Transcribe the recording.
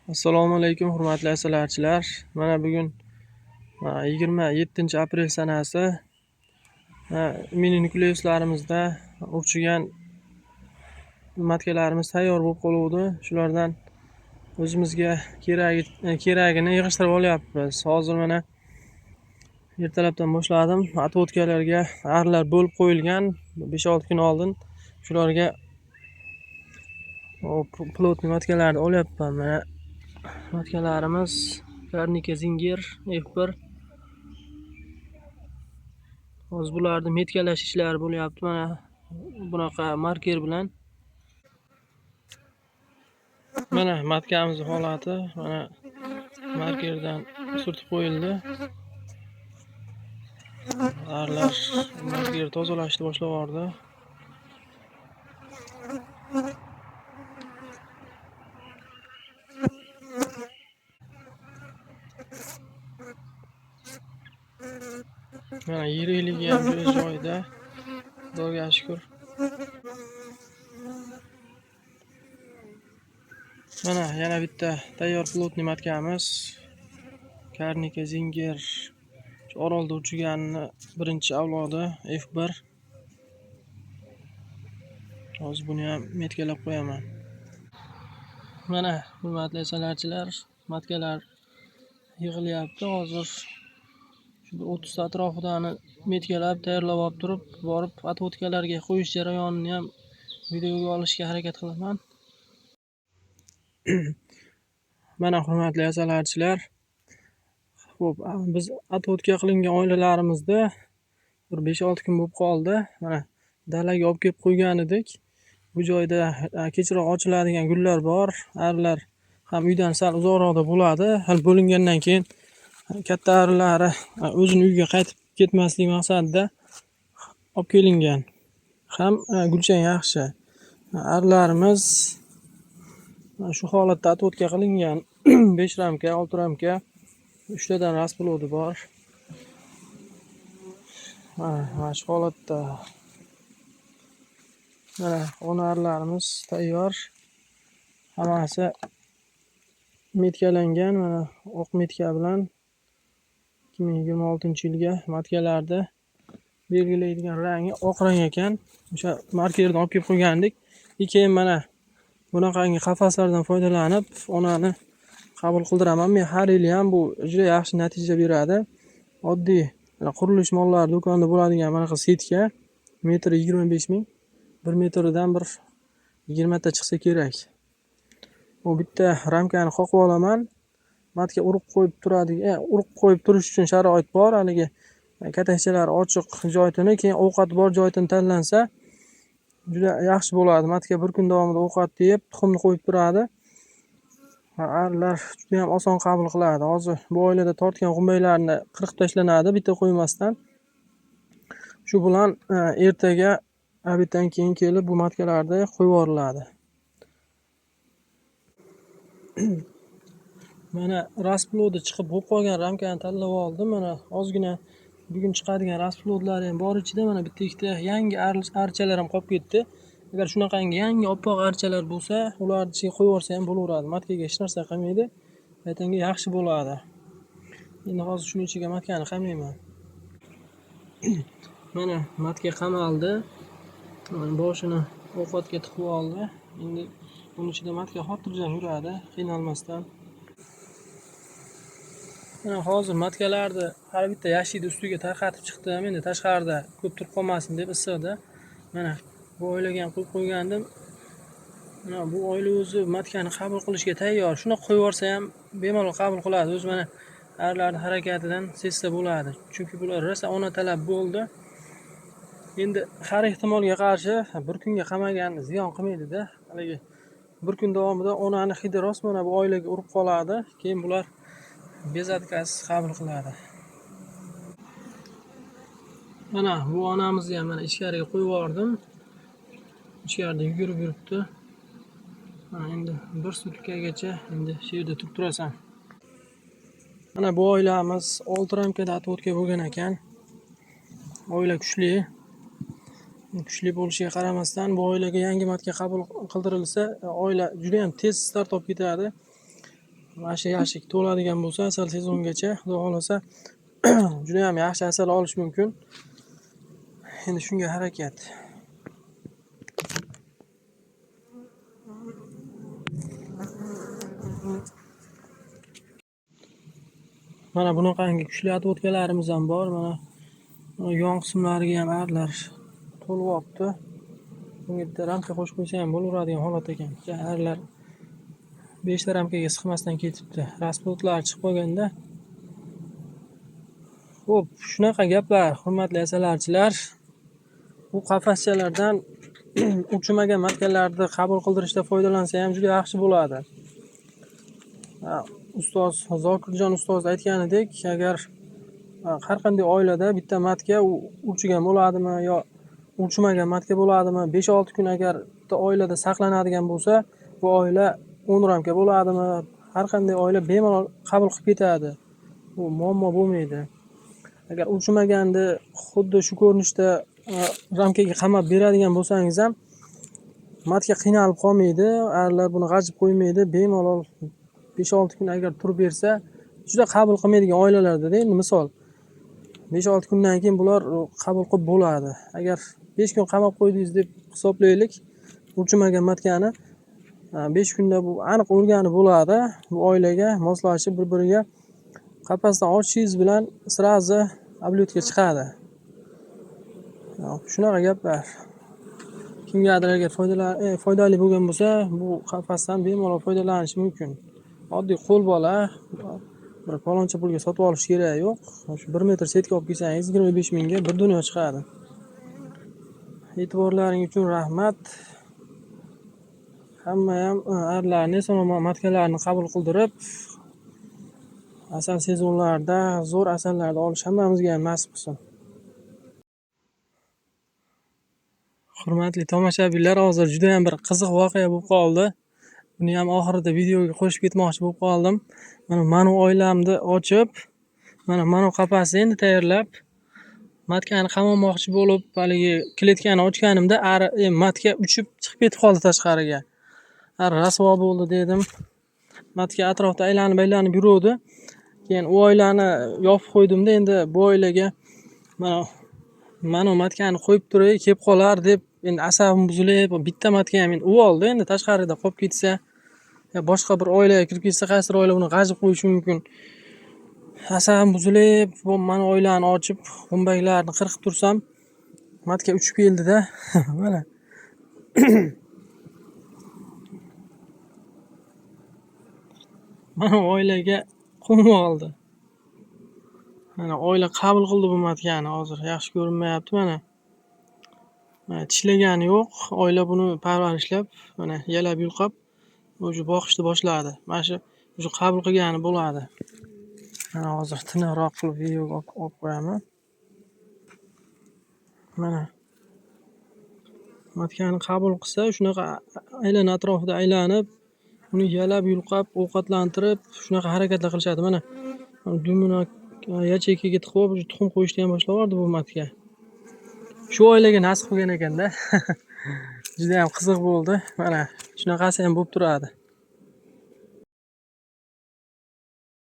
Assalomu alaykum hurmatli asalachilar. Mana bugun 27 aprel sanasi mini nukleuslarimizda urchigan matkalarimiz tayyor bo'lib qoluvdi. Shulardan o'zimizga keragini yig'ishtirib olyapmiz. Hozir mana ertalabdan boshladim. Отводkalarga arlar bo'lib qo'yilgan 5-6 kun oldin. Shularga plotni matkalarni olyapman. Mana matkalarimiz Karnika Zinger F1. Hozir bularni metkalash ishlari bo'lyapti. Mana bunaqa marker bilan. Mana matkamiz holati, mana markerdan surtib qo'yildi. Arlar marker tozalashni boshlavordi. Mana yirikligi ham o'z joyida. Xudoga shukr. Mana yana bitta tayyor plotni matkamiz. Karnika Zinger Orolda uchganni birinchi avlodi F1. Hozir buni ham metkalab qo'yaman. Mana hurmatli asalachilar, matkalar yig'ilyapti. Hozir shu 30 ta atrofidani metkalab tayyorlab olib turib, borib отводkalarga qo'yish jarayonini ham videoga olishga harakat qilaman. Mana hurmatli asalachilar, xo'p, biz отводка qilingan oilalarimizda bir 5-6 kun bo'lib qoldi. Mana dalaga olib kelib qo'ygan edik. Bu joyda kechroq ochiladigan gullar bor. Arlar ham uydan sal uzoqroqda bo'ladi. Hal bo'lingandan keyin katta arlari o'zini uyiga qaytib ketmaslik maqsadida olib kelingan. Ham gulchang yaxshi. Arlarimiz shu holatda отводка qilingan. 5 ramka, 6 ramka, 3 tadan rasplodi bor. Mana shu holatda. Mana onarlarimiz tayyor. Hammasi metkalangan. Mana oq metka bilan 2026-yilga matkalarda belgilaydigan rangi oq rang ekan. O'sha markerdan olib kelib qo'ygandik. Keyin mana bunaqangi qafaslardan foydalanib onani qabul qildiraman. Men har yili ham bu juda yaxshi natija beradi. Oddiy qurilish mollari do'konida bo'ladigan bunaqa setka metri 25 ming. 1 metrdan bir 20 ta chiqsa kerak. Bu bitta ramkani qoqib olaman. Matka urib qo'yib turadi. Urib qo'yib turish uchun sharoit bor. Haligi katakchalar ochiq joyini, keyin ovqat bor joyini tanlansa juda yaxshi bo'ladi. Matka bir kun davomida ovqat yeb, tuxumni qo'yib turadi. Arlar juda ham oson qabul qiladi. Hozir bu oilada tortgan g'umbaylarni qirqib tashlanadi bitta qo'ymasdan. Shu bilan ertaga obeddan keyin kelib bu matkalarda qo'yib yuboriladi. Mana rasplodi chiqib bo'lib qolgan ramkani tanlab oldim. Mana ozgina bugun chiqadigan rasplodlar ham bor ichida. Mana bitta ikkita yangi archalar ham qolib ketdi. Agar shunaqangi yangi oppoq archalar bo'lsa, ularni ichiga qo'yib yuborsa ham bo'laveradi. Matkaga hech narsa qilmaydi. Aytanga yaxshi bo'ladi. Endi hozir shuning ichiga matkani qamayman. Mana matka qamaldi. Boshini ovqatga tiqib oldi. Endi buning ichida matka xotirjam yuradi, qiynalmasdan. Mana hozir matkalarni har bitta yashikni ustiga tarqatib chiqdim. Endi tashqarida ko'p turib qolmasin deb issiqda. Mana bu oilaga ham qo'yib qo'ygandim. Mana bu oila o'zi matkani qabul qilishga tayyor. Shuni qo'yib yuborsa ham bemalol qabul qiladi. O'zi mana arlarning harakatidan sezsa bo'ladi. Chunki bular rosa ona talab bo'ldi. Endi har ehtimolga qarshi bir kunga qamagani ziyon qilmaydi-da. Haligi bir kun davomida onani hidi rostmana bu oilaga urib qoladi. Keyin bular bezatkasiz qabul qiladi. Mana bu onamizni ham mana ichkariga qo'yib yubordim. Ichkarida yugurib yuribdi. Mana endi 1 sutkagacha endi shu yerda turib turasan. Mana bu oilamiz 6 ramkada отводка bo'lgan ekan. Oila kuchli. Kuchli bo'lishiga qaramasdan bu oilaga yangi matka qabul qildirilsa, oila juda ham tez start olib ketadi. Mana shu yashik to'ladigan bo'lsa, asal sezongacha, xudo xolasa juda ham yaxshi asal olish mumkin. Endi shunga harakat. Mana bunaqangi kuchli отводkalarimiz ham bor. Mana yon qismlariga ham arlar to'lyapti. Bunga bitta ramka qo'shib qo'ysa ham bo'laveradigan holat ekan. Arlar 5 ta ramkaga sig'masdan ketibdi. Rasplotlar chiqib qolganda. Xo'p, shunaqa gaplar, hurmatli asalarichilar. Bu qafaschalardan uchmagan matkalarni qabul qildirishda foydalansa ham juda yaxshi bo'ladi. Ustoz Zokirjon ustoz aytganidek, agar har qanday oilada bitta matka uchigan bo'ladimi yo uchmagan matka bo'ladimi, 5-6 kun agar bitta oilada saqlanadigan bo'lsa, bu oila 10 ramka bo'ladimi, har qanday oila bemalol qabul qilib ketadi. Bu muammo bo'lmaydi. Agar uchmaganni xuddi shu ko'rinishda ramkaga qamab beradigan bo'lsangiz ham matka qiynalib qolmaydi, arlar buni g'ajib qo'ymaydi, bemalol 5-6 kun agar turib bersa, juda qabul qilmaydigan oilalarda endi misol 5-6 kundan keyin bular qabul qilib bo'ladi. Agar 5 kun qamab qo'ydingiz deb hisoblaylik, uchmagan matkani 5 kunda bu aniq o'rganib bo'ladi. Bu oilaga moslashib bir-biriga qafasdan ochishingiz bilan sirazi oblyotga chiqadi. Shunaqa gaplar. Kimgadir agar foydali bo'lgan bo'lsa, bu qafasdan bemalol foydalanish mumkin. Oddiy qo'l bola bir paloncha pulga sotib olish kerak yo'q. Shu 1 metr setka olib kelsangiz 25 mingga bir dunyo chiqadi. E'tiborlaring uchun rahmat. Hamma ham arlarni, matkalarni qabul qildirib, asal sezonlarda zo'r asallarni olish hammamizga ham nasib qilsin. Hurmatli tomoshabinlar, hozir juda ham bir qiziq voqea bo'lib qoldi. Buni ham oxirida videoga qo'shib ketmoqchi bo'lib qoldim. Mana oilamni ochib, mana qafasni endi tayyorlab, matkani qamamoqchi bo'lib, haligi kletkani ochganimda matka uchib chiqib ketib qoldi tashqariga. Rasvo bo'ldi dedim. Matka atrofda aylanib yuruvdi. Keyin u oilani yopib qo'ydimda, endi bu oilaga mana matkani qo'yib turay, kelib qolar deb endi asabim buzilib, bitta matka ham endi u oldi, endi tashqarida qolib ketsa, boshqa bir oilaga kirib ketsa, qaysidir oila uni g'ajib qo'yishi mumkin. Asabim buzilib, mana oilani ochib, g'umbaklarni qirqib tursam, matka uchib keldi-da. Mana mana oilaga qo'nib oldi. Mana oila qabul qildi bu matkani, hozir yaxshi ko'rinmayapti mana. Tishlagani yo'q, oila buni parvarishlab, mana yalab yulqab, o'sha boqishni boshladi. Mana shu qabul qilgani bo'ladi. Mana hozir tiniqroq qilib videoga olib qo'yaman. Mana matkani qabul qilsa, shunaqa atrofida aylanib, uni yalab yulqab, ovqatlantirib, shunaqa harakatlar qilishadi. Mana dumini yacheykaga tiqib, tuxum qo'yishni ham boshlab bu matka. Shu oilaga nasib qilgan ekanda. Juda ham qiziq bo'ldi. Mana shunaqasi ham bo'lib turadi.